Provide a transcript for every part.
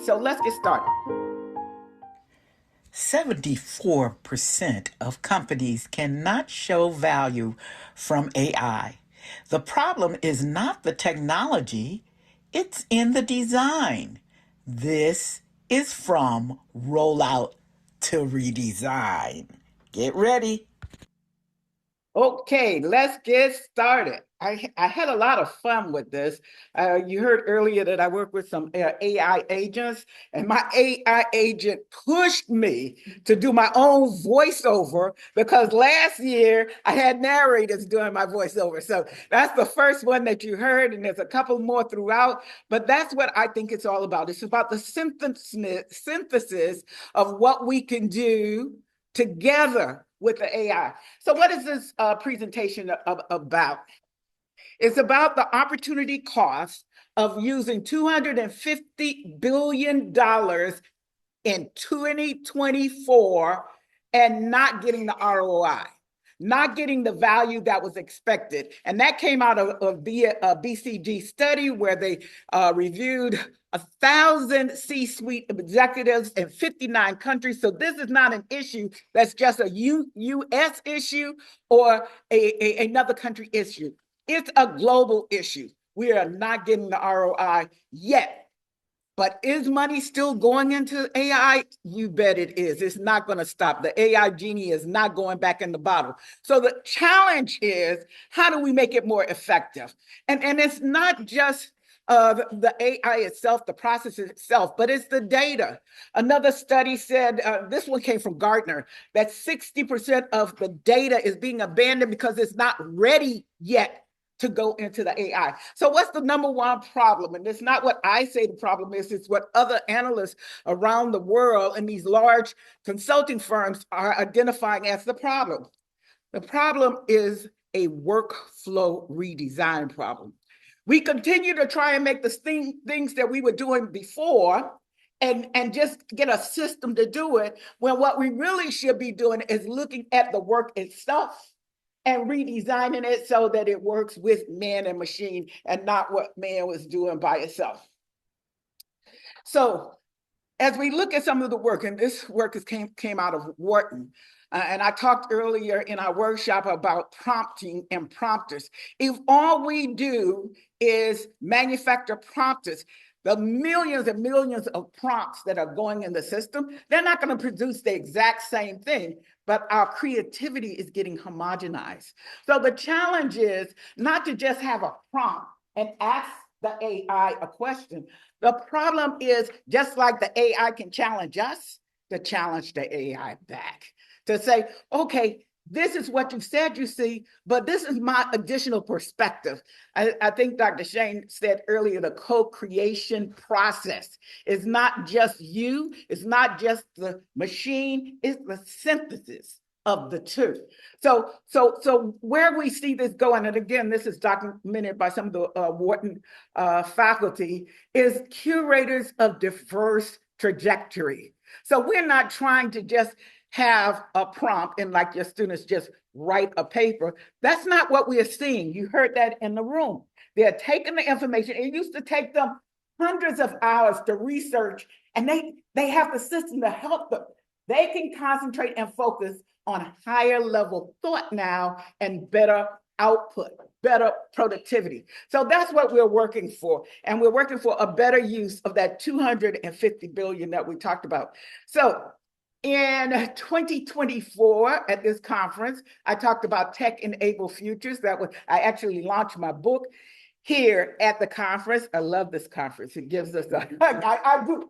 So let's get started. 74% of companies cannot show value from AI. The problem is not the technology, it's in the design. This is from Rollout to Redesign. Get ready. Okay, let's get started. I had a lot of fun with this. You heard earlier that I work with some AI agents, and my AI agent pushed me to do my own voiceover because last year I had narrators doing my voiceover. So that's the first one that you heard, and there's a couple more throughout, but that's what I think it's all about. It's about the synthesis of what we can do together with the AI. So what is this presentation about? It's about the opportunity cost of using $250 billion in 2024 and not getting the ROI, not getting the value that was expected. And that came out of a BCG study where they reviewed 1,000 C-suite executives in 59 countries. So this is not an issue that's just a U.S. issue or another country issue. It's a global issue. We are not getting the ROI yet. But is money still going into AI? You bet it is. It's not going to stop. The AI genie is not going back in the bottle. So the challenge is, how do we make it more effective? And it's not just the AI itself, the process itself, but it's the data. Another study said, this one came from Gartner, that 60% of the data is being abandoned because it's not ready yet to go into the AI. So what's the number one problem? And it's not what I say the problem is, it's what other analysts around the world and these large consulting firms are identifying as the problem. The problem is a workflow redesign problem. We continue to try and make the things that we were doing before and just get a system to do it, when what we really should be doing is looking at the work itself and redesigning it so that it works with man and machine and not what man was doing by itself. So as we look at some of the work, and this work came out of Wharton, and I talked earlier in our workshop about prompting and prompters. If all we do is manufacture prompters, the millions and millions of prompts that are going in the system, they're not going to produce the exact same thing, but our creativity is getting homogenized. So the challenge is not to just have a prompt and ask the AI a question. The problem is, just like the AI can challenge us, to challenge the AI back. To say, okay, this is what you said you see, but this is my additional perspective. I think Dr. Shane said earlier, the co-creation process is not just you, it's not just the machine, it's the synthesis of the two. So where we see this going, and again, this is documented by some of the Wharton faculty, is curators of diverse trajectory. So we're not trying to just have a prompt and like your students just write a paper. That's not what we are seeing. You heard that in the room. They're taking the information. It used to take them hundreds of hours to research, and they have the system to help them. They can concentrate and focus on higher level thought now and better output, better productivity. So that's what we're working for. And we're working for a better use of that $250 billion that we talked about. So in 2024 at this conference, I talked about tech-enabled futures. I actually launched my book here at the conference. I love this conference. It gives us I do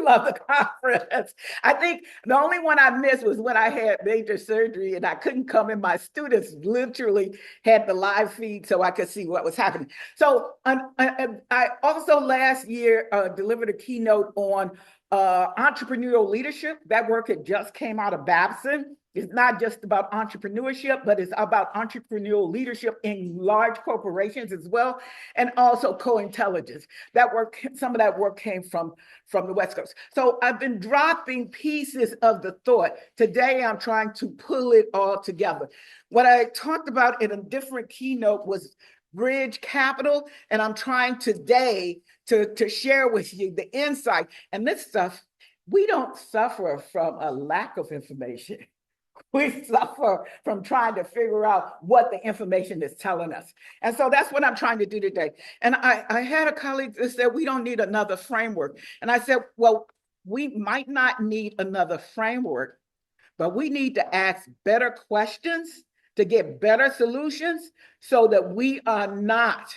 love the conference. I think the only one I missed was when I had major surgery and I couldn't come, and my students literally had the live feed so I could see what was happening. So I also last year delivered a keynote on entrepreneurial leadership. That work had just came out of Babson. It's not just about entrepreneurship, but it's about entrepreneurial leadership in large corporations as well, and also co-intelligence. Some of that work came from the West Coast. So I've been dropping pieces of the thought. Today, I'm trying to pull it all together. What I talked about in a different keynote was Bridge Capital, and I'm trying today to share with you the insight. And this stuff, we don't suffer from a lack of information. We suffer from trying to figure out what the information is telling us. And so that's what I'm trying to do today. And I had a colleague that said, we don't need another framework. And I said, well, we might not need another framework, but we need to ask better questions to get better solutions so that we are not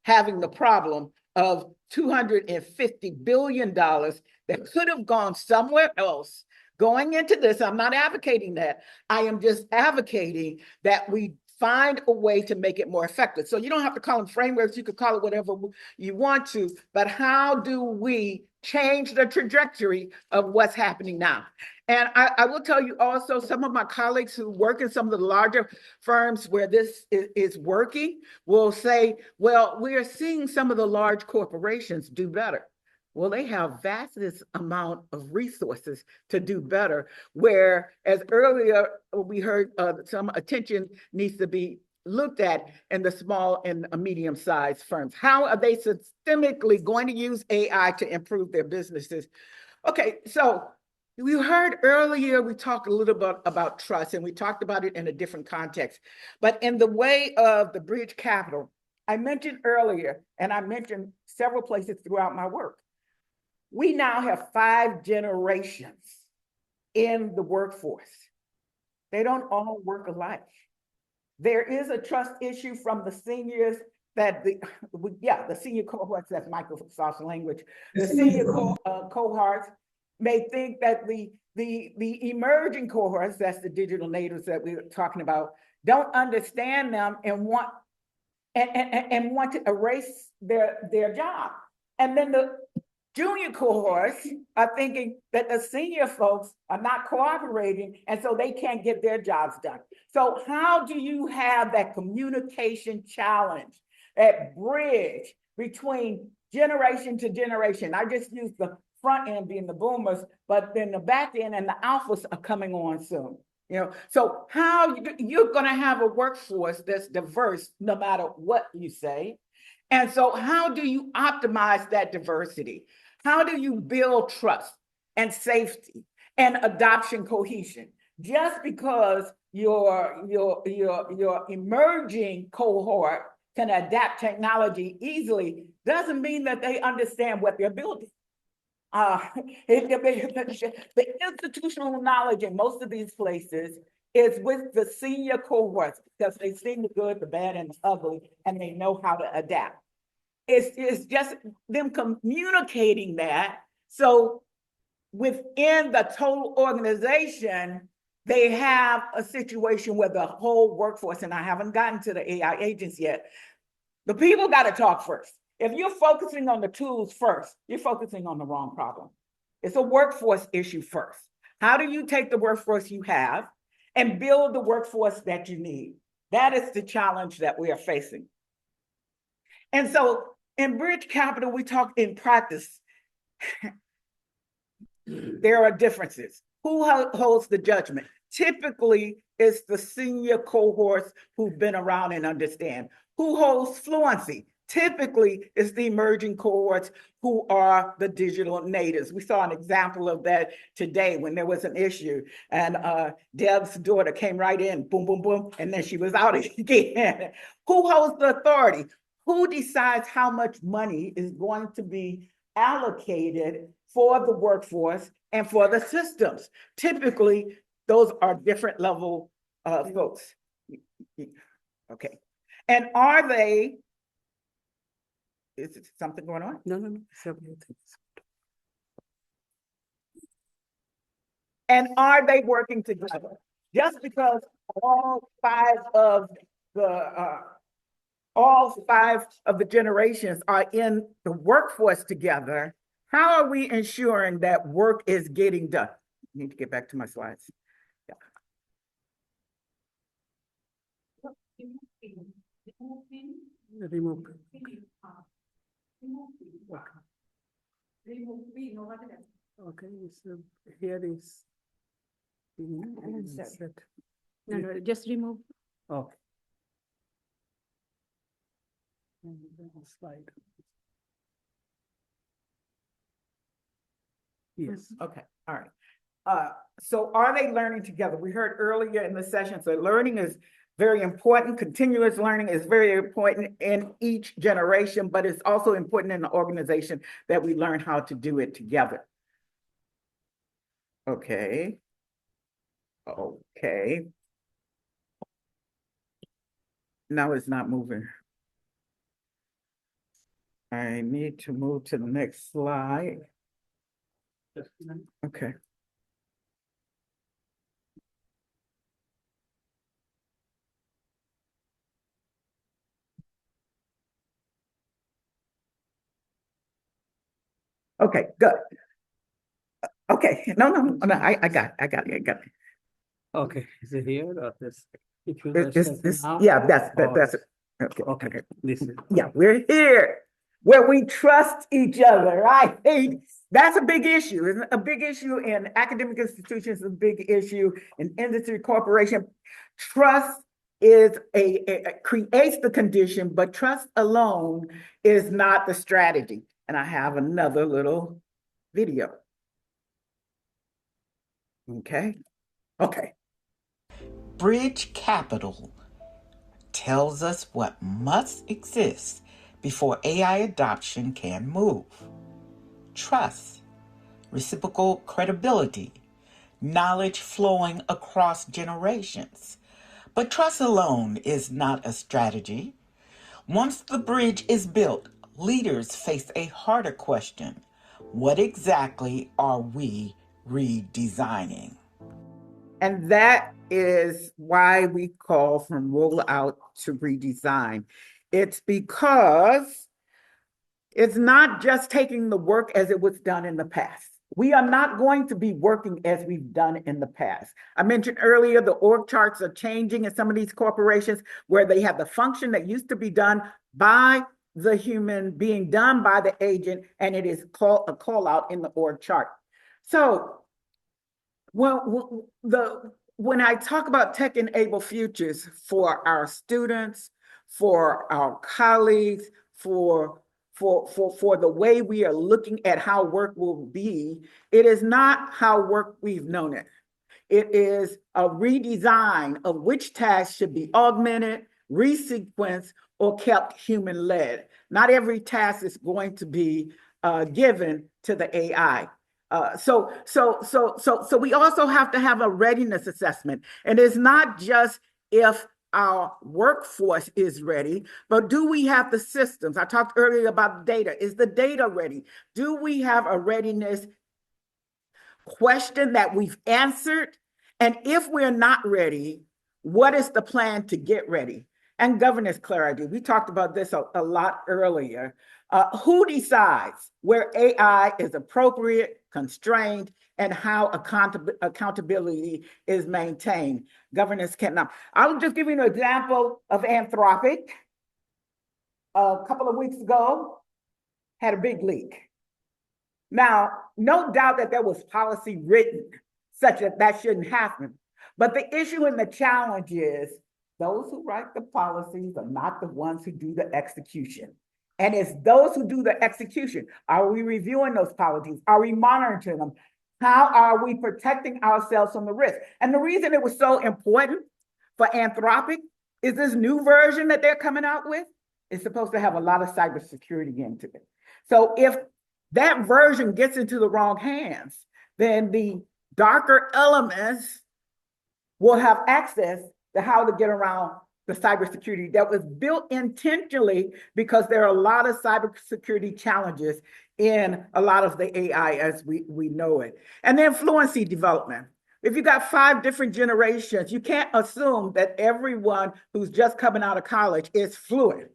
having the problem of $250 billion that could have gone somewhere else. Going into this, I'm not advocating that. I am just advocating that we find a way to make it more effective. So you don't have to call them frameworks, you could call it whatever you want to, but how do we change the trajectory of what's happening now? And I will tell you also, some of my colleagues who work in some of the larger firms where this is working will say, well, we are seeing some of the large corporations do better. Well, they have vastest amount of resources to do better, where as earlier we heard some attention needs to be looked at in the small and medium-sized firms. How are they systemically going to use AI to improve their businesses? Okay, so you heard earlier, we talked a little bit about trust, and we talked about it in a different context. But in the way of the Bridge Capital, I mentioned earlier, and I mentioned several places throughout my work, we now have 5 generations in the workforce. They don't all work alike. There is a trust issue from the seniors that the senior cohorts, that's Microsoft's language, the senior cohorts may think that the emerging cohorts, that's the digital natives that we were talking about, don't understand them and want to erase their job. And then the junior cohorts are thinking that the senior folks are not cooperating, and so they can't get their jobs done. So how do you have that communication challenge, that bridge between generation to generation? I just used the front end being the boomers, but then the back end and the alphas are coming on soon. So how you're going to have a workforce that's diverse no matter what you say. And so how do you optimize that diversity? How do you build trust and safety and adoption cohesion? Just because your emerging cohort can adapt technology easily doesn't mean that they understand what they're building. The institutional knowledge in most of these places is with the senior cohorts because they've seen the good, the bad, and the ugly, and they know how to adapt. It's just them communicating that. So within the total organization, they have a situation where the whole workforce, and I haven't gotten to the AI agents yet, the people got to talk first. If you're focusing on the tools first, you're focusing on the wrong problem. It's a workforce issue first. How do you take the workforce you have and build the workforce that you need? That is the challenge that we are facing. And so in Bridge Capital, we talk in practice. There are differences. Who holds the judgment? Typically, it's the senior cohorts who've been around and understand. Who holds fluency? Typically, it's the emerging cohorts who are the digital natives. We saw an example of that today when there was an issue, and Deb's daughter came right in, boom, boom, boom, and then she was out again. Who holds the authority? Who decides how much money is going to be allocated for the workforce and for the systems? Typically, those are different level folks. Okay. And are they, is something going on? No. And are they working together? Just because all five of the generations are in the workforce together, how are we ensuring that work is getting done? I need to get back to my slides. Yeah. Remove. Okay, so here is set. No, just remove. Okay. And then the slide. Yes. Okay, all right. So are they learning together? We heard earlier in the session, so learning is very important. Continuous learning is very important in each generation, but it's also important in the organization that we learn how to do it together. Okay. Okay. Now it's not moving. I need to move to the next slide. Okay. Okay, good. Okay, no, I got it. Okay, is it here or this? If you Yeah, that's it. Okay, Okay, this is. Yeah, we're here where we trust each other, right? That's a big issue. It's a big issue in academic institutions, a big issue in industry corporation. Trust is creates the condition, but trust alone is not the strategy. And I have another little video. Okay. Bridge capital tells us what must exist before AI adoption can move. Trust, reciprocal credibility, knowledge flowing across generations. But trust alone is not a strategy. Once the bridge is built, leaders face a harder question. What exactly are we redesigning? And that is why we call from rollout to redesign. It's because it's not just taking the work as it was done in the past. We are not going to be working as we've done in the past. I mentioned earlier the org charts are changing in some of these corporations where they have the function that used to be done by the human being done by the agent, and it is called a call out in the org chart. So when I talk about tech-enabled futures for our students, for our colleagues, for the way we are looking at how work will be, it is not how work we've known it. It is a redesign of which tasks should be augmented, resequenced, or kept human-led. Not every task is going to be given to the AI. So we also have to have a readiness assessment. And it's not just if our workforce is ready, but do we have the systems? I talked earlier about data. Is the data ready? Do we have a readiness question that we've answered? And if we're not ready, what is the plan to get ready? And governance clarity. We talked about this a lot earlier. Who decides where AI is appropriate, constrained, and how accountability is maintained? Governance cannot. I'll just give you an example of Anthropic. A couple of weeks ago, had a big leak. Now, no doubt that there was policy written such that that shouldn't happen. But the issue and the challenge is those who write the policies are not the ones who do the execution. And it's those who do the execution. Are we reviewing those policies? Are we monitoring them? How are we protecting ourselves from the risk? And the reason it was so important for Anthropic is this new version that they're coming out with is supposed to have a lot of cybersecurity into it. So if that version gets into the wrong hands, then the darker elements will have access to how to get around the cybersecurity that was built intentionally because there are a lot of cybersecurity challenges in a lot of the AI as we know it. And then fluency development. If you got 5 different generations, you can't assume that everyone who's just coming out of college is fluent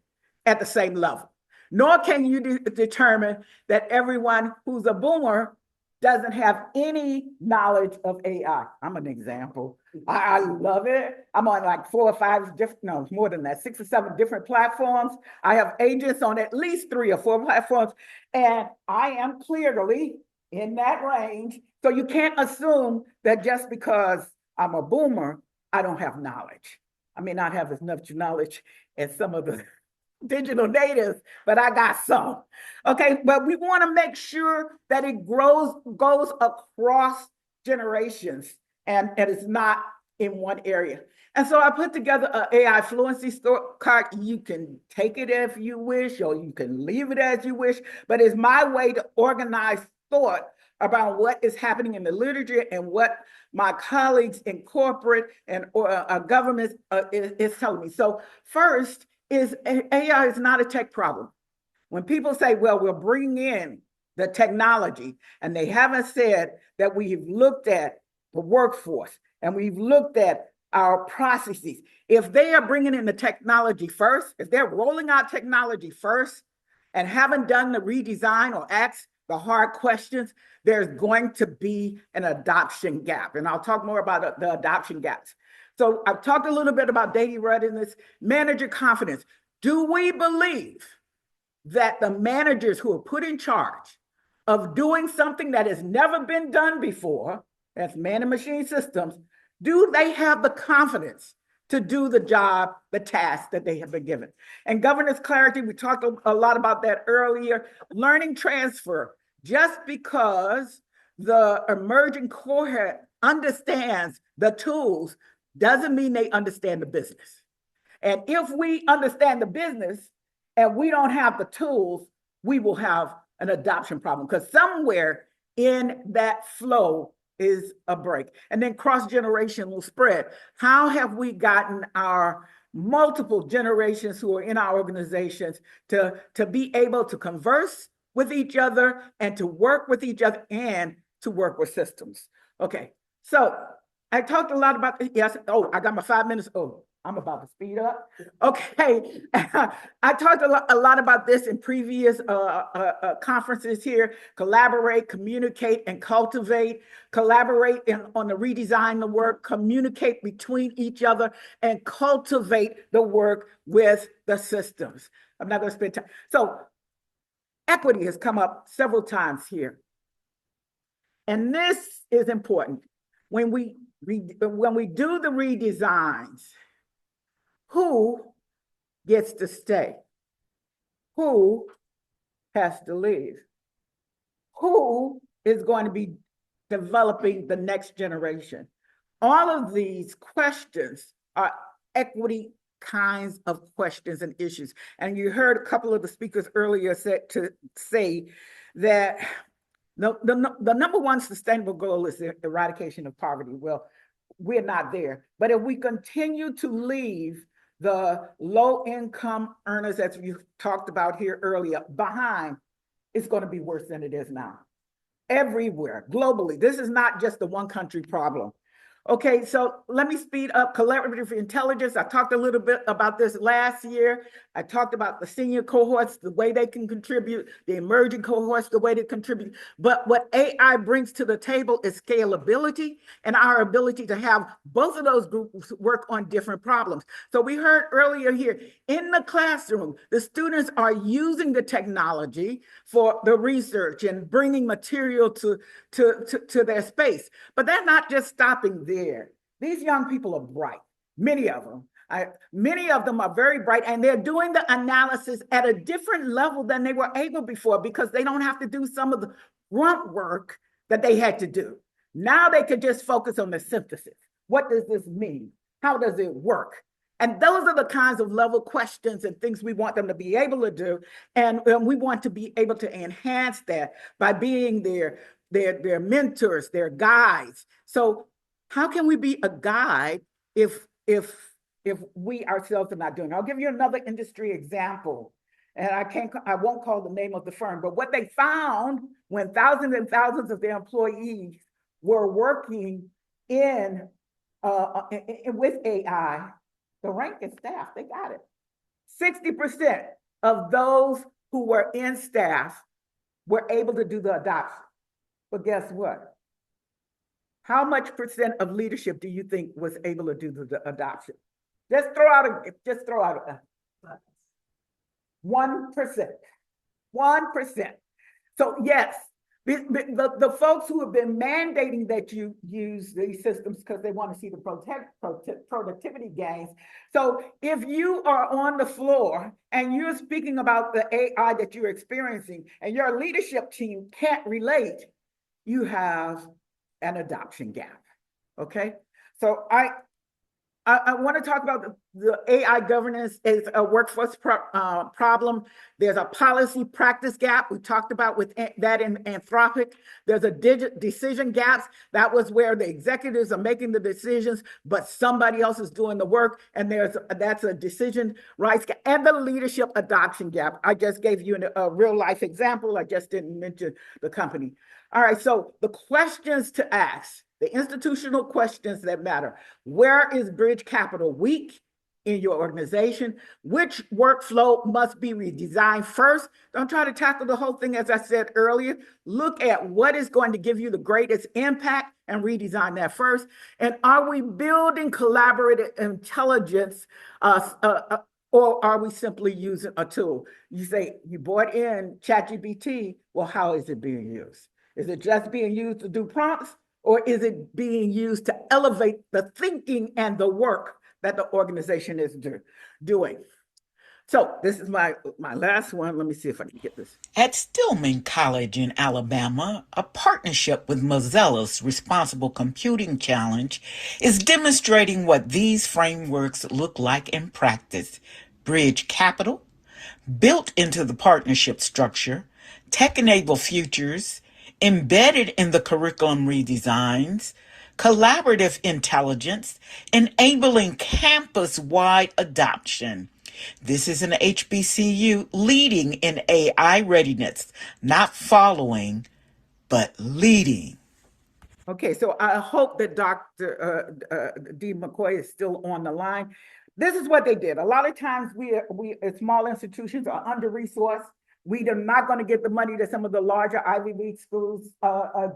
at the same level. Nor can you determine that everyone who's a boomer doesn't have any knowledge of AI. I'm an example. I love it. I'm on like 4 or 5 different, no, more than that, 6 or 7 different platforms. I have agents on at least 3 or 4 platforms, and I am clearly in that range. So you can't assume that just because I'm a boomer, I don't have knowledge. I may not have as much knowledge as some of the digital natives, but I got some. Okay, but we want to make sure that it goes across generations and it's not in one area. And so I put together an AI fluency card. You can take it if you wish, or you can leave it as you wish, but it's my way to organize thought about what is happening in the literature and what my colleagues in corporate and government is telling me. So first is AI is not a tech problem. When people say, well, we're bringing in the technology, and they haven't said that we've looked at the workforce and we've looked at our processes. If they are bringing in the technology first, if they're rolling out technology first and haven't done the redesign or asked the hard questions, there's going to be an adoption gap. And I'll talk more about the adoption gaps. So I've talked a little bit about data readiness, manager confidence. Do we believe that the managers who are put in charge of doing something that has never been done before, that's man and machine systems, do they have the confidence to do the job, the task that they have been given? And governance clarity, we talked a lot about that earlier. Learning transfer, just because the emerging cohort understands the tools doesn't mean they understand the business. And if we understand the business and we don't have the tools, we will have an adoption problem, because somewhere in that flow is a break. And then cross-generational spread. How have we gotten our multiple generations who are in our organizations to be able to converse with each other and to work with each other and to work with systems? Okay, so I talked a lot about, yes, oh, I got my 5 minutes. Oh, I'm about to speed up. Okay, I talked a lot about this in previous conferences here. Collaborate, communicate, and cultivate. Collaborate on the redesign the work, communicate between each other, and cultivate the work with the systems. I'm not going to spend time. So equity has come up several times here. And this is important. When we do the redesigns, who gets to stay? Who has to leave? Who is going to be developing the next generation? All of these questions are equity kinds of questions and issues. And you heard a couple of the speakers earlier say that the number one sustainable goal is the eradication of poverty. Well, we're not there. But if we continue to leave the low-income earners, as you talked about here earlier, behind, it's going to be worse than it is now. Everywhere, globally. This is not just a one country problem. Okay, so let me speed up collaborative intelligence. I talked a little bit about this last year. I talked about the senior cohorts, the way they can contribute, the emerging cohorts, the way they contribute. But what AI brings to the table is scalability and our ability to have both of those groups work on different problems. So we heard earlier here, in the classroom, the students are using the technology for the research and bringing material to their space. But they're not just stopping there. These young people are bright, many of them. Many of them are very bright, and they're doing the analysis at a different level than they were able before, because they don't have to do some of the grunt work that they had to do. Now they could just focus on the synthesis. What does this mean? How does it work? And those are the kinds of level questions and things we want them to be able to do. And we want to be able to enhance that by being their mentors, their guides. So how can we be a guide if we ourselves are not doing it? I'll give you another industry example. And I won't call the name of the firm, but what they found when thousands and thousands of their employees were working with AI, the rank and staff, they got it. 60% of those who were in staff were able to do the adoption. But guess what? How much percent of leadership do you think was able to do the adoption? Just throw out a 1%. 1%. So yes, The folks who have been mandating that you use these systems because they want to see the productivity gains. So if you are on the floor and you're speaking about the AI that you're experiencing and your leadership team can't relate, you have an adoption gap, okay? So I want to talk about the AI governance is a workforce problem. There's a policy practice gap. We talked about with that in Anthropic. There's a decision gaps. That was where the executives are making the decisions, but somebody else is doing the work. And that's a decision rights gap. And the leadership adoption gap. I just gave you a real life example. I just didn't mention the company. All right, so the questions to ask, the institutional questions that matter. Where is bridge capital weak in your organization? Which workflow must be redesigned first? Don't try to tackle the whole thing, as I said earlier. Look at what is going to give you the greatest impact and redesign that first. And are we building collaborative intelligence or are we simply using a tool? You say you brought in ChatGPT. Well, how is it being used? Is it just being used to do prompts? Or is it being used to elevate the thinking and the work that the organization is doing? So this is my last one. Let me see if I can get this. At Stillman College in Alabama, a partnership with Mozilla's Responsible Computing Challenge is demonstrating what these frameworks look like in practice. Bridge Capital, built into the partnership structure, tech-enabled futures, embedded in the curriculum redesigns, collaborative intelligence, enabling campus-wide adoption. This is an HBCU leading in AI readiness, not following, but leading. Okay, so I hope that Dr. D. McCoy is still on the line. This is what they did. A lot of times we as small institutions are under-resourced. We are not going to get the money that some of the larger Ivy League schools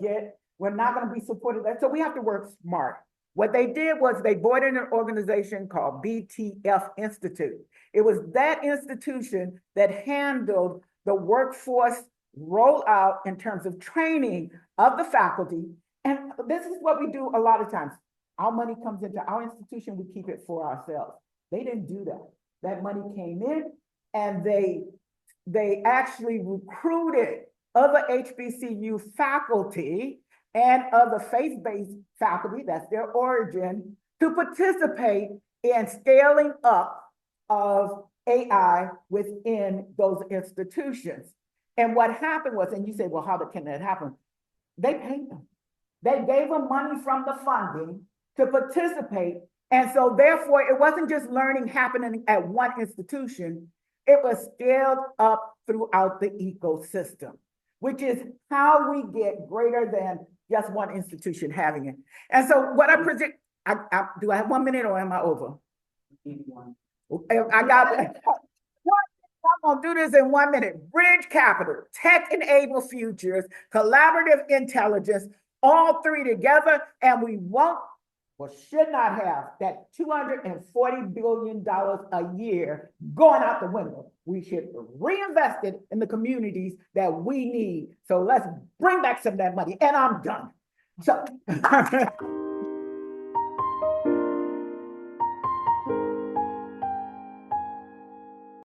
get. We're not going to be supported. So we have to work smart. What they did was they brought in an organization called BTF Institute. It was that institution that handled the workforce rollout in terms of training of the faculty. And this is what we do a lot of times. Our money comes into our institution, we keep it for ourselves. They didn't do that. That money came in and they actually recruited other HBCU faculty and other faith-based faculty, that's their origin, to participate in scaling up of AI within those institutions. And what happened was, and you say, well, how can that happen? They paid them. They gave them money from the funding to participate. And so therefore, it wasn't just learning happening at one institution, it was scaled up throughout the ecosystem, which is how we get greater than just one institution having it. And so what I present, do I have 1 minute or am I over? I got it. I'm gonna do this in 1 minute. Bridge capital, tech-enabled futures, collaborative intelligence, all three together, and we won't or should not have that $240 billion a year going out the window. We should reinvest it in the communities that we need. So let's bring back some of that money. And I'm done. So